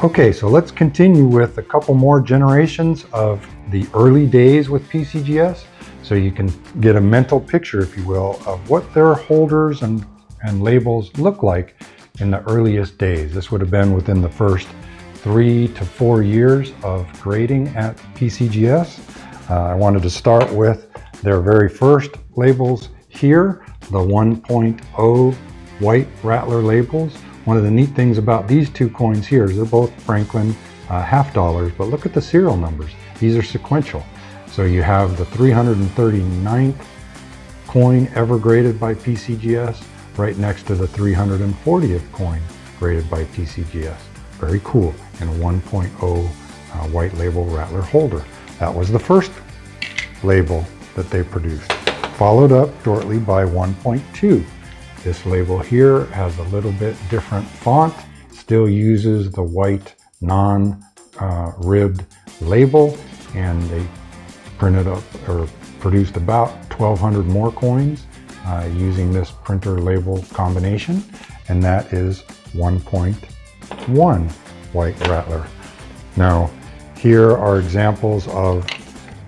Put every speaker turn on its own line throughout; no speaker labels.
Okay, so let's continue with a couple more generations of the early days with PCGS, so you can get a mental picture, if you will, of what their holders and labels look like in the earliest days. This would have been within the first 3 to 4 years of grading at PCGS. I wanted to start with their very first labels here, the 1.0 white Rattler labels. One of the neat things about these two coins here is they're both Franklin half dollars, but look at the serial numbers. These are sequential. So you have the 339th coin ever graded by PCGS right next to the 340th coin graded by PCGS. Very cool, in a 1.0 white label Rattler holder. That was the first label that they produced. Followed up shortly by 1.2. This label here has a little bit different font, still uses the white non-ribbed label, and they printed up or produced about 1,200 more coins using this printer label combination, and that is 1.1 white Rattler. Now, here are examples of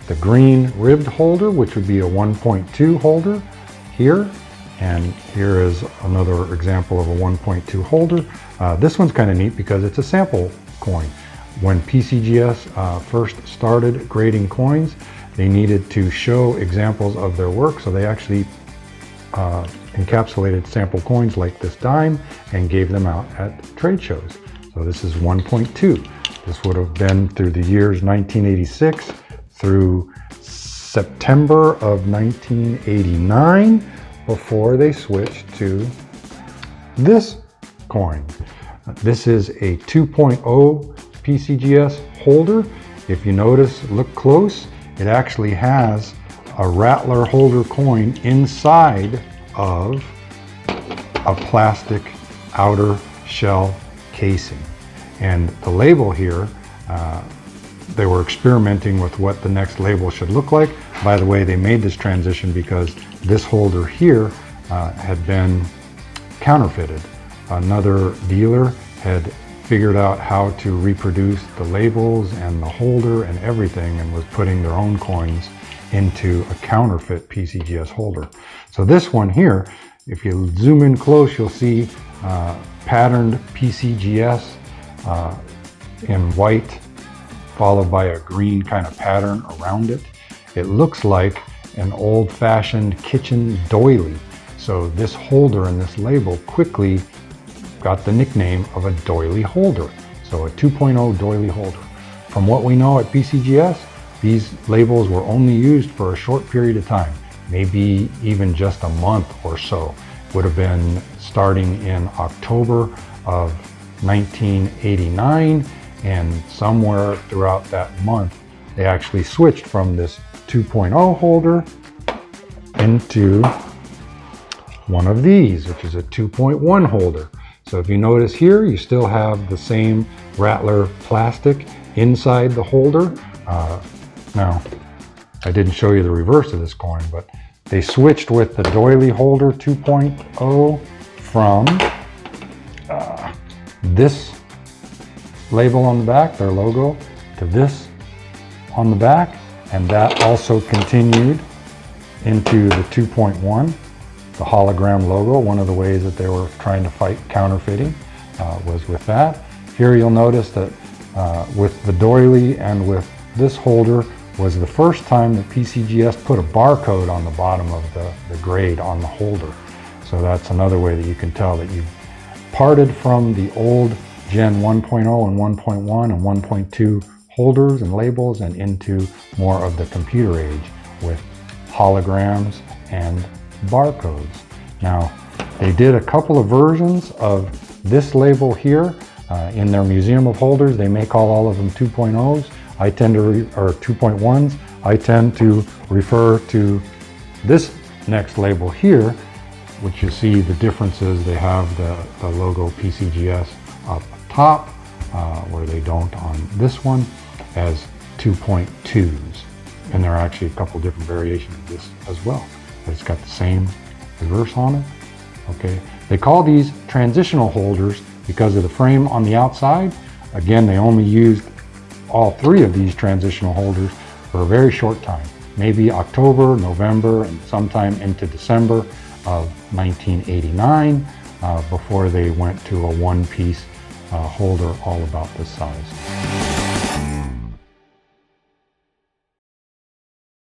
the green ribbed holder, which would be a 1.2 holder here. And here is another example of a 1.2 holder. This one's kind of neat because it's a sample coin. When PCGS first started grading coins, they needed to show examples of their work, so they actually encapsulated sample coins like this dime and gave them out at trade shows. So this is 1.2. This would have been through the years 1986 through September of 1989. Before they switched to this coin. This is a 2.0 PCGS holder. If you notice, look close, it actually has a Rattler holder coin inside of a plastic outer shell casing. And the label here, they were experimenting with what the next label should look like. By the way, they made this transition because this holder here had been counterfeited. Another dealer had figured out how to reproduce the labels and the holder and everything, and was putting their own coins into a counterfeit PCGS holder. So this one here, if you zoom in close, you'll see patterned PCGS in white, followed by a green kind of pattern around it. It looks like an old-fashioned kitchen doily. So this holder and this label quickly got the nickname of a doily holder. So a 2.0 doily holder. From what we know at PCGS, these labels were only used for a short period of time, maybe even just a month or so. Would have been starting in October of 1989, and somewhere throughout that month, they actually switched from this 2.0 holder into one of these, which is a 2.1 holder. So if you notice here, you still have the same Rattler plastic inside the holder. Now, I didn't show you the reverse of this coin, but they switched with the doily holder 2.0 from this label on the back, their logo, to this on the back, and that also continued into the 2.1, the hologram logo. One of the ways that they were trying to fight counterfeiting was with that. Here you'll notice that with the doily and with this holder was the first time that PCGS put a barcode on the bottom of the grade on the holder. So that's another way that you can tell that you've parted from the old Gen 1.0 and 1.1 and 1.2 holders and labels and into more of the computer age with holograms and barcodes. Now, they did a couple of versions of this label here in their Museum of Holders. They may call all of them 2.0s. I tend to, or 2.1s. I tend to refer to this next label here, which you see the differences. They have the logo PCGS up top, where they don't on this one, as 2.2s. And there are actually a couple different variations of this as well. But it's got the same reverse on it. Okay. They call these transitional holders because of the frame on the outside. Again, they only used all three of these transitional holders for a very short time, maybe October, November, and sometime into December of 1989, before they went to a one-piece holder all about this size.